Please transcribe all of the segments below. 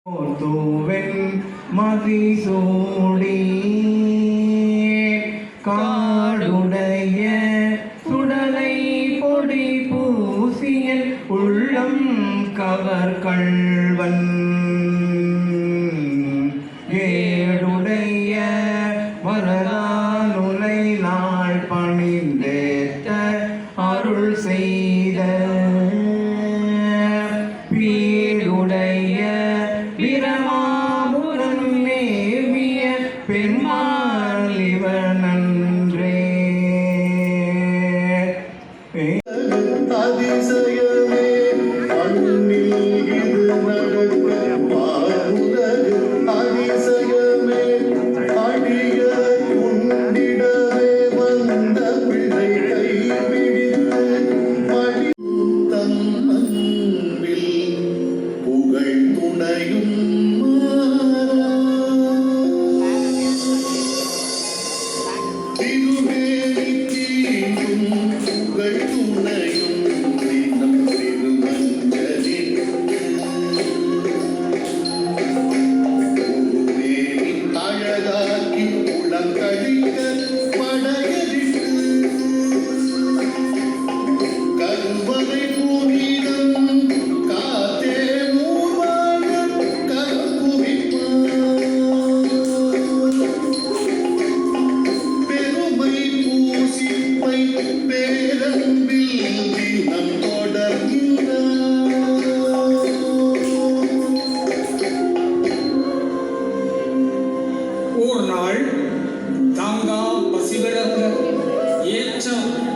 தூவென் மதிசூடி காடுடைய சுடலை பொடி பூசியல் உள்ளம் கவர் கள்வன் ஏடுடைய வரலானுலை நாள் பணிந்தேத்த அருள் செய்த வீடுடைய பிரமாபுரம் நேவிய பெண்மாலிவனன்றே அதிசயமே அண்ணில் இது நடக்க மாறுதல் அதிசயமே அடிய உண்டிடவே வந்த பிள்ளை கைபிடித்து மடி தன் அன்பில் புகழ் துணையும்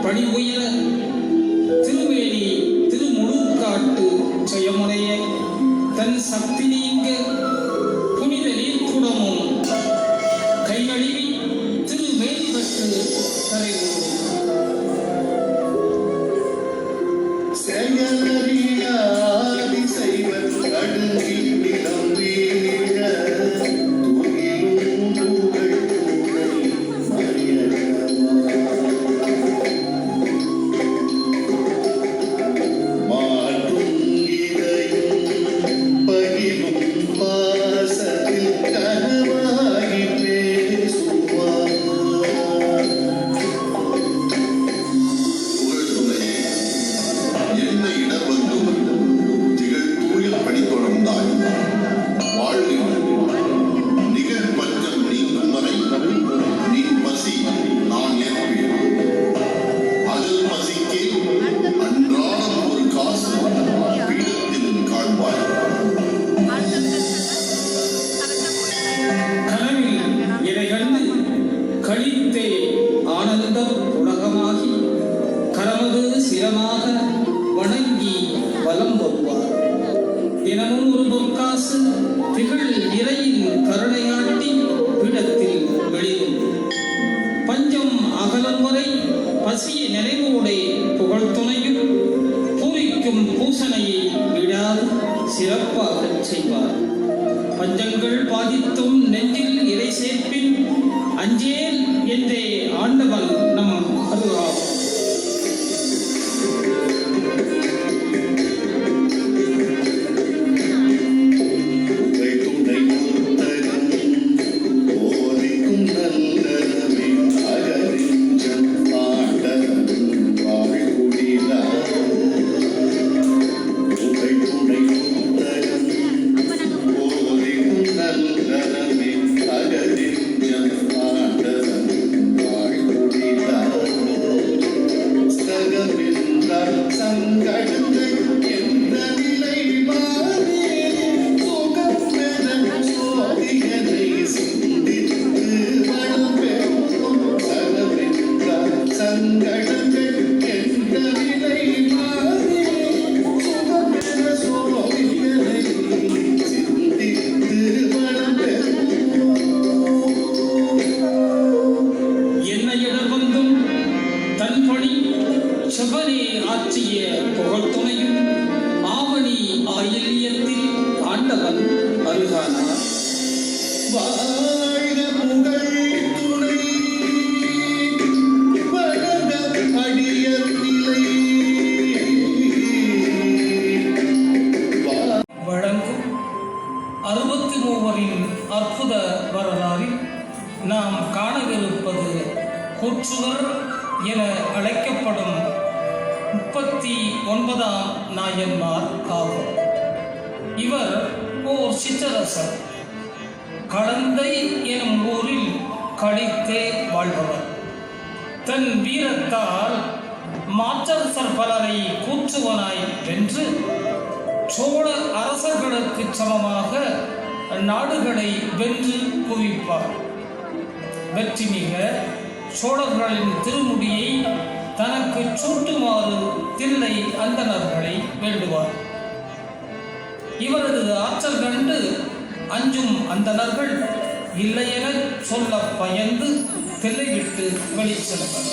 பணிவுயர திருவேணி திருமுழுக்காட்டு ஜெயமுடைய தன் சக்தி நீங்க புனித நீர்க்குடமும் கைகளில் திருவேல் பெற்று கரை கழித்தே ஆனந்தம் உலகமாகி கரமது சிரமாக வணங்கி வலம் வருவார். தினமும் ஒரு பொற்காசு திகழ் இறையின் கருணையாட்டி பீடத்தில் வெளியும் பஞ்சம் அகலம் வரை பசிய நினைவோடே புகழ் துணையும் பூரிக்கும் பூசணையை விடாது சிறப்பாக செய்வார். பஞ்சங்கள் பாதித்தும் நெஞ்சில் இறை சேர்ப்பின் அஞ்சேல் என்றே ஆண்டவன் நம் அருளாகும். செவ்வனே ஆற்றிய புகழ் துணையும் ஆவணி ஆயில்யத்தில் ஆண்டவன் அருகானார். வாழ்க புகழ் துணை வளர்ந்த அடியர் நிலை வழங்கும் அருள் 63 அற்புத வரலாறில் நாம் காணவிருப்பது கூற்றுவர் என அழைக்கப்படும் 39ஆம் நாயன்மார் ஆகும். இவர் ஓர் சிற்றரசர். களந்தை எனும் ஊரில் கழித்தே வாழ்பவர். தன் வீரத்தால் மாற்றரசர் பலரை கூற்றுவனாய் வென்று சோழ அரசர்களுக்கு சமமாக நாடுகளை வென்று குவிப்பார். வெற்றி மிக சோழர்களின் திருமுடியை தனக்கு சூட்டுமாறு தில்லை அந்தணர்களை வேண்டுவார். இவரது ஆற்றல் கண்டு அஞ்சும் அந்தணர்கள் இல்லையென சொல்ல பயந்து தில்லை விட்டு வெளிச்செல்வர்.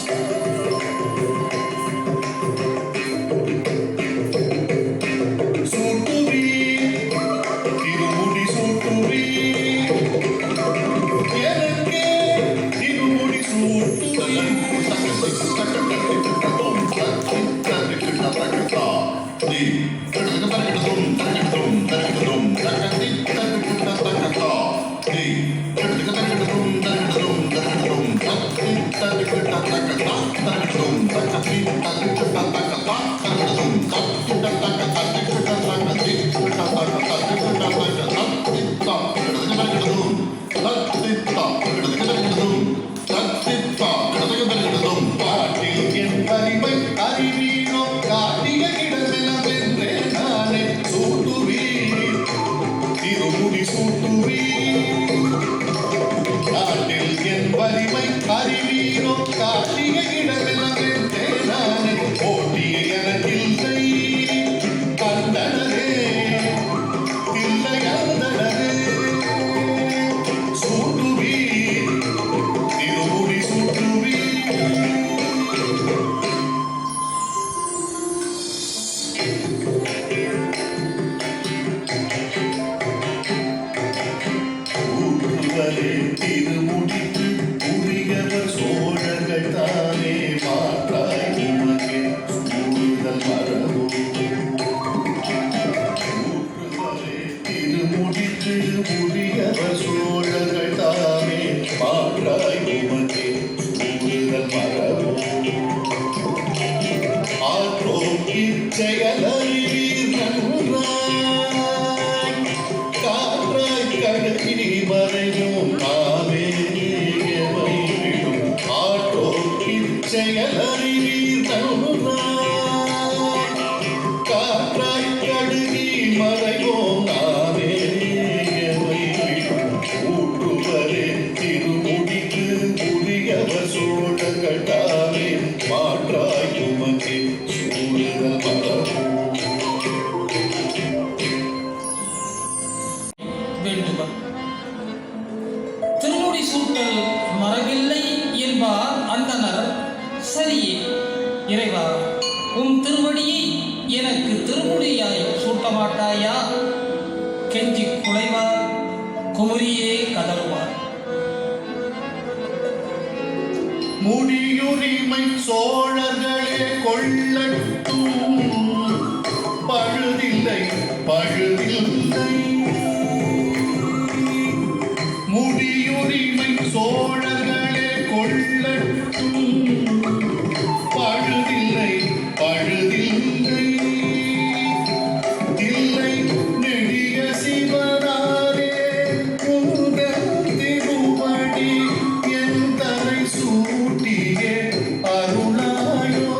திருமுடி சூட்டல் மரபில்லை என்பார் அந்தனர். சரியே இறைவா, உம் திருவடியை எனக்கு திருமுடியாய் சூட்ட மாட்டாயா? கெஞ்சி குலைவார், குமரியே கதறுவார். முடியுரிமை சோழர்களே கொள்ளட்டும், பழுதில்லை பழுதில்லை. முடியுரிமை சோழர்களே கொள்ளட்டும், பழுதில்லை பழுதில்லை. தில்லை நெடிய சிவனாரே உங்கள் திருவடி என் தலை சூட்டியே அருளாயோ.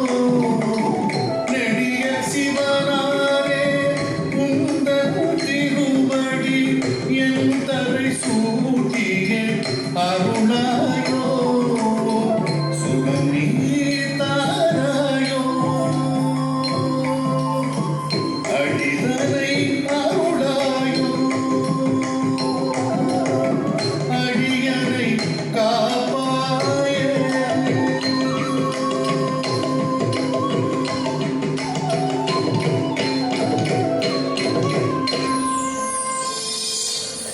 நெடிய சிவனாரே உங்கள் திருவடி என் தலை சூட்டியே அருளாயோ. சுகம் நீ தாராயோ, அடிதனை அருளாயோ. அடியனை காப்பாயே.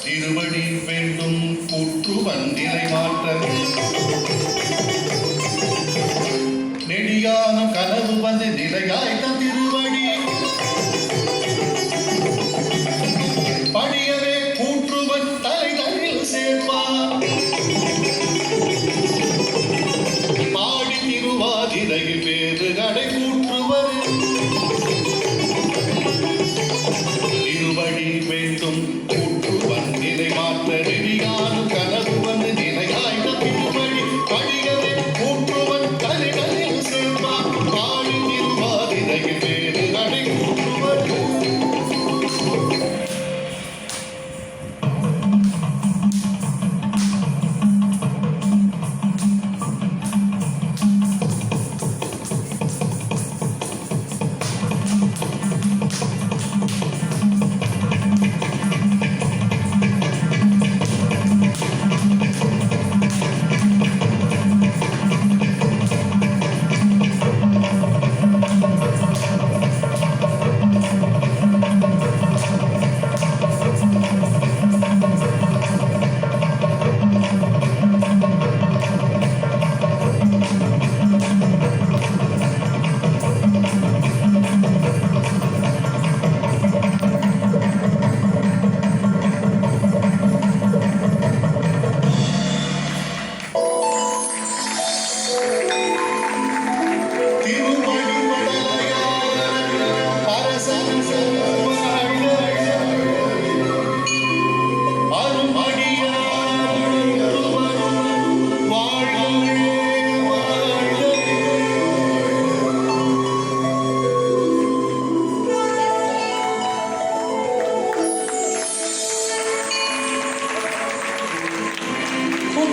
திருவடி வேண்டும் கூற்று வந்திலை மாற்ற, நெடியான கனவு வந்து நிலையாய்த்த திருவடி படியவே கூற்று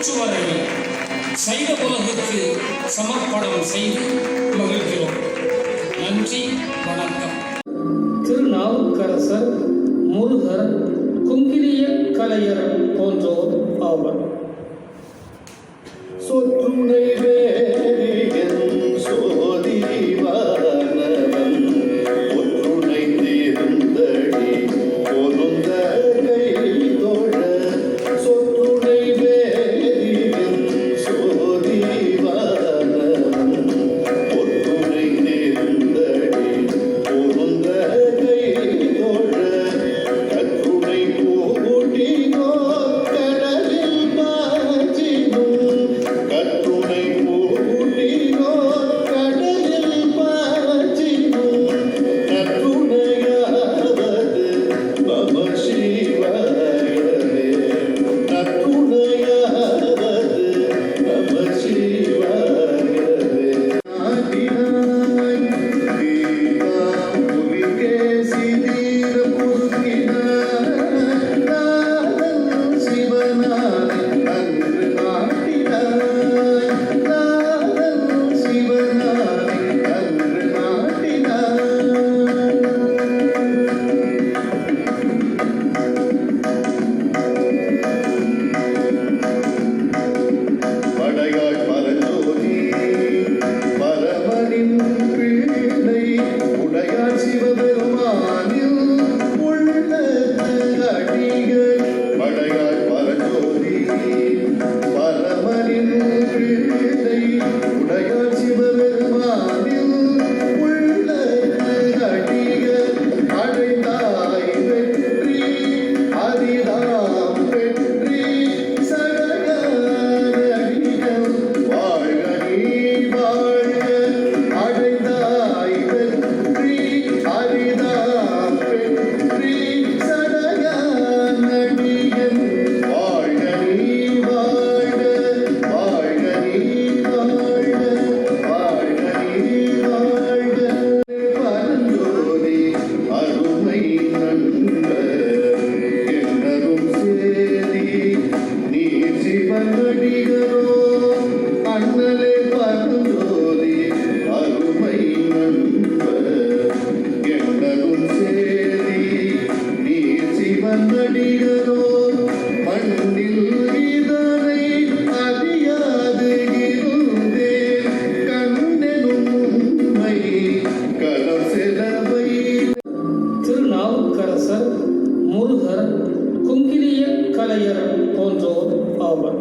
அருட்சுவரையை சைவ உலகுக்கு சமர்ப்பணம் செய்து மகிழ்கிறோம். நன்றி, வணக்கம். திருநாவுக்கரசர், முருகர், குங்கிலிய கலையர் போன்றோர் ஆவர். சொற்றுணை வேரியன் சோதிவானவன் ஒற்றுணை தேர்ந்தடி பொருந்த கைதொழ சொற்றுணை வேரியன் சோதிவானவன் ஒற்றுணை தேர்ந்தடி பொருந்த கைதொழ கற்றுணை பூட்டினோ கடலில் பாய்ச்சினும் கற்றுணை பூட்டினோ கடலில் பாய்ச்சினும் நற்றுணையாவது நம சிவாயவே நற்றுணையாவது நம சிவாயவே ஆதினாய் தீபாம் புலிகே சிதீர புருகினாய் நாதன் சிவனாய் அன்று நாட்டினாய் நாதன் சிவனாய் அன்று நாட்டினாய் படையாள் பரஞ்சோதி பரமனின் பிள்ளை உடையாள் சிவபெருமானில் உள்ளத்து அடிகள் படையாள் பரஞ்சோதி பரமனின் பிள்ளை உடையாள் சிவபெருமானில் உள்ளத்து அடிகள் அடைந்தாய் வெற்றி அதிதாம் வெற்றி சடையாரடிகள் வாழ்க நீ வாழ்க அடைந்தாய் வெற்றி அதிதாம் வெற்றி சடையாரடிகள் வாழ்க நீ வாழ்க வாழ்க நீ வாழ்க வாழ்க நீ வாழ்க பரஞ்சோதி அருமை நண்பர் என்னரும் சேதி நீர் சிவனடிகளோ அண்ணலே பரஞ்சோதி அருமை நண்பர் என்னரும் சேதி நீர் சிவனடிகளோ மண்ணில் இதனை அறியாது இருந்தேன் கண்ணெனும் உண்மை களம் செலவை திருநாவுக்கரசர், முருகர், குங்கிலிய கலையர் போன்றோர் ஆவர்.